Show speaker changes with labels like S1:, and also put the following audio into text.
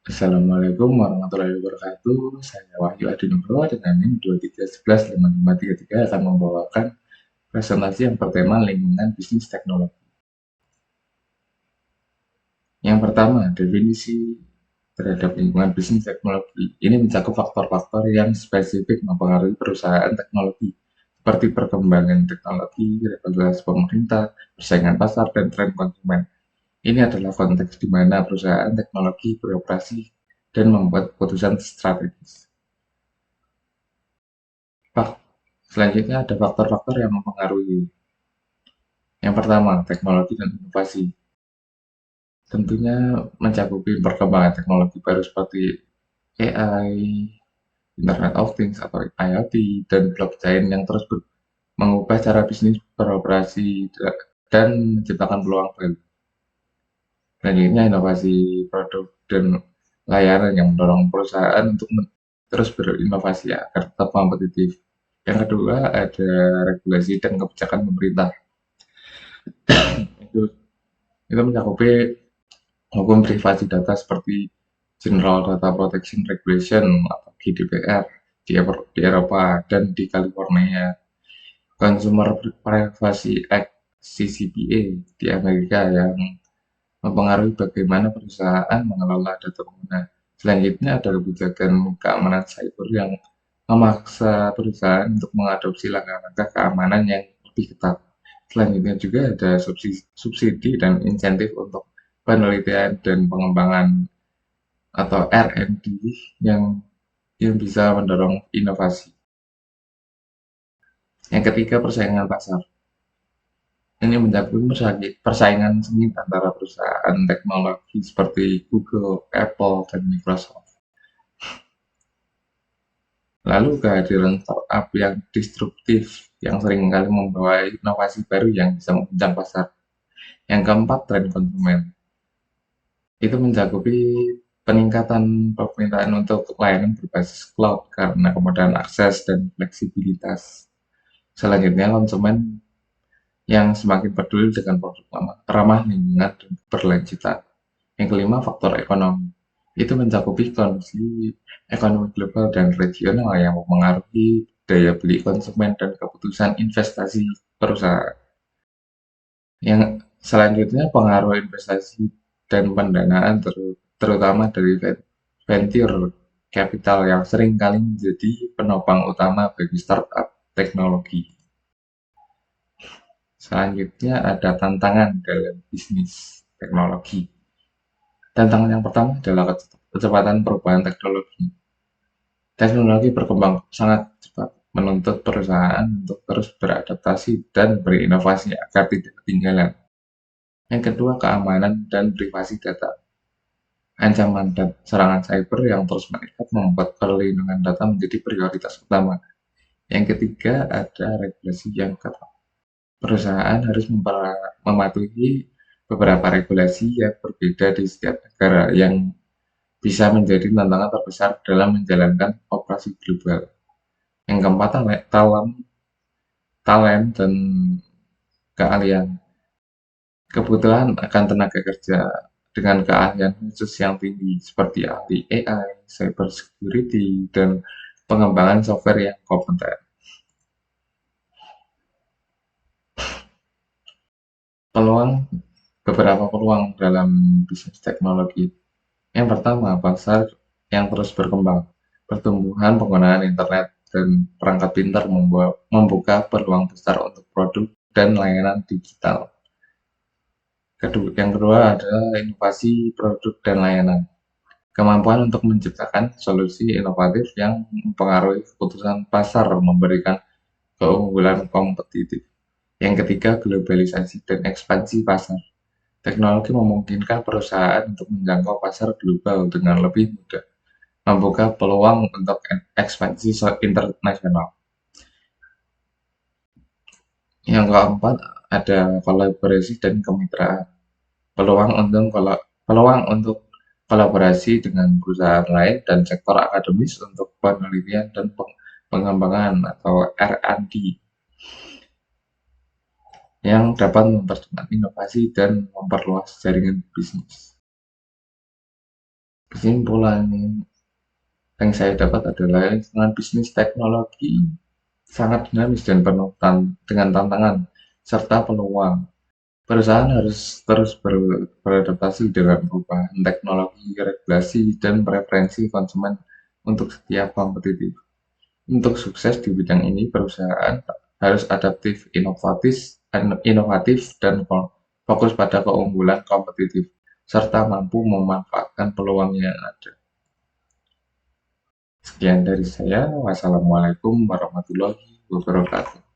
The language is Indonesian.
S1: Assalamualaikum warahmatullahi wabarakatuh. Saya Wahyu Adinugro dengan NIM 23115533 akan membawakan presentasi yang bertema lingkungan bisnis teknologi. Yang pertama, definisi terhadap lingkungan bisnis teknologi. Ini mencakup faktor-faktor yang spesifik mempengaruhi perusahaan teknologi, seperti perkembangan teknologi, regulasi pemerintah, persaingan pasar, dan tren konsumen. Ini adalah konteks di mana perusahaan teknologi beroperasi dan membuat keputusan strategis. Selanjutnya ada faktor-faktor yang mempengaruhi. Yang pertama, teknologi dan inovasi. Tentunya mencakupi perkembangan teknologi baru seperti AI, Internet of Things atau IoT, dan blockchain yang terus mengubah cara bisnis beroperasi dan menciptakan peluang baru. Selanjutnya, inovasi produk dan layanan yang mendorong perusahaan untuk terus berinovasi agar tetap kompetitif. Yang kedua, ada regulasi dan kebijakan pemerintah. Itu, itu mencakupi hukum privasi data seperti General Data Protection Regulation atau GDPR di Eropa dan di California, Consumer Privacy Act CCPA di Amerika yang mempengaruhi bagaimana perusahaan mengelola data pengguna. Selanjutnya ada kebijakan keamanan cyber yang memaksa perusahaan untuk mengadopsi langkah-langkah keamanan yang lebih ketat. Selanjutnya juga ada subsidi dan insentif untuk penelitian dan pengembangan atau R&D yang bisa mendorong inovasi. Yang ketiga, persaingan pasar. Ini mencakup persaingan sengit antara perusahaan teknologi seperti Google, Apple, dan Microsoft. Lalu kehadiran startup yang disruptif yang seringkali membawa inovasi baru yang bisa mengguncang pasar. Yang keempat, tren konsumen. Itu mencakupi peningkatan permintaan untuk layanan berbasis cloud karena kemudahan akses dan fleksibilitas. Selanjutnya, konsumen yang semakin peduli dengan produk ramah lingkungan dan berlanjutan. Yang kelima, faktor ekonomi. Itu mencakupi kondisi ekonomi global dan regional yang mempengaruhi daya beli konsumen dan keputusan investasi perusahaan. Yang selanjutnya, pengaruh investasi dan pendanaan terutama dari venture capital yang seringkali menjadi penopang utama bagi startup teknologi. Selanjutnya ada tantangan dalam bisnis teknologi. Tantangan yang pertama adalah kecepatan perubahan teknologi. Teknologi berkembang sangat cepat, menuntut perusahaan untuk terus beradaptasi dan berinovasi agar tidak ketinggalan. Yang kedua, keamanan dan privasi data. Ancaman dan serangan cyber yang terus meningkat membuat perlindungan data menjadi prioritas utama. Yang ketiga, ada regulasi yang ketat. Perusahaan harus mematuhi beberapa regulasi yang berbeda di setiap negara yang bisa menjadi tantangan terbesar dalam menjalankan operasi global. Yang keempat, talent dan keahlian. Kebutuhan akan tenaga kerja dengan keahlian khusus yang tinggi seperti ahli AI, cyber security, dan pengembangan software yang kompeten. Beberapa peluang dalam bisnis teknologi. Yang pertama, pasar yang terus berkembang. Pertumbuhan penggunaan internet dan perangkat pintar membuka peluang besar untuk produk dan layanan digital. Yang kedua adalah inovasi produk dan layanan. Kemampuan untuk menciptakan solusi inovatif yang mempengaruhi keputusan pasar memberikan keunggulan kompetitif. Yang ketiga, globalisasi dan ekspansi pasar. Teknologi memungkinkan perusahaan untuk menjangkau pasar global dengan lebih mudah, membuka peluang untuk ekspansi internasional. Yang keempat, ada kolaborasi dan kemitraan. Peluang untuk kolaborasi dengan perusahaan lain dan sektor akademis untuk penelitian dan pengembangan atau R&D yang dapat mempercepat inovasi dan memperluas jaringan bisnis. Kesimpulan yang saya dapat adalah lingkungan bisnis teknologi sangat dinamis dan penuh dengan tantangan serta peluang. Perusahaan harus terus beradaptasi dengan perubahan teknologi, regulasi, dan preferensi konsumen untuk setiap kompetitif. Untuk sukses di bidang ini, perusahaan harus adaptif, inovatif, dan fokus pada keunggulan kompetitif, serta mampu memanfaatkan peluang yang ada. Sekian dari saya. Wassalamualaikum warahmatullahi wabarakatuh.